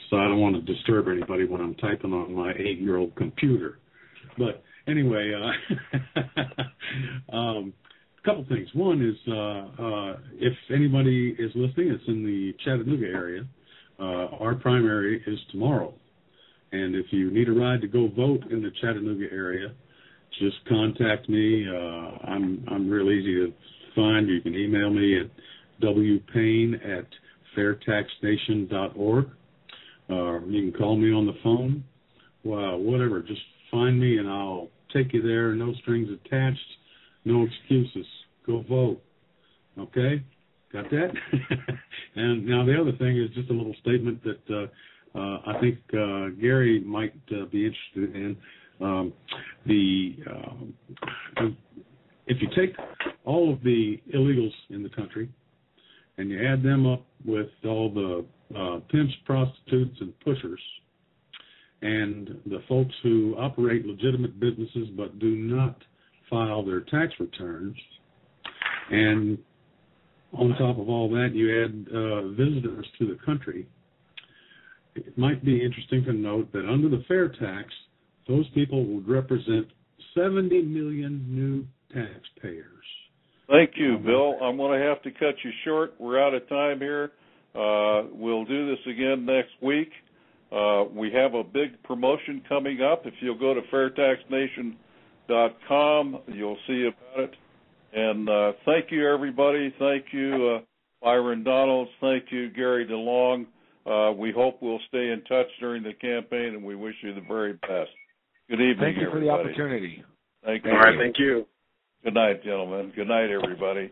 So I don't want to disturb anybody when I'm typing on my 8-year-old computer. But anyway, a couple things. One is if anybody is listening, it's in the Chattanooga area. Our primary is tomorrow. And if you need a ride to go vote in the Chattanooga area, just contact me. I'm real easy to find. You can email me at wpayne@fairtaxnation.org. You can call me on the phone. Whatever. Just find me and I'll take you there. No strings attached. No excuses. Go vote. Okay? Got that? And now the other thing is just a little statement that I think Gary might be interested in. If you take all of the illegals in the country and you add them up with all the pimps, prostitutes, and pushers, and the folks who operate legitimate businesses but do not file their tax returns, and on top of all that, you add visitors to the country, it might be interesting to note that under the fair tax, those people would represent 70 million new taxpayers. Thank you, Bill. I'm going to have to cut you short. We're out of time here. We'll do this again next week. We have a big promotion coming up. If you'll go to fairtaxnation.com, you'll see about it. And thank you, everybody. Thank you, Byron Donalds. Thank you, Gary DeLong. We hope we'll stay in touch during the campaign, and we wish you the very best. Good evening, Thank you everybody. For the opportunity. Thank you. All right, thank you. Good night, gentlemen. Good night, everybody.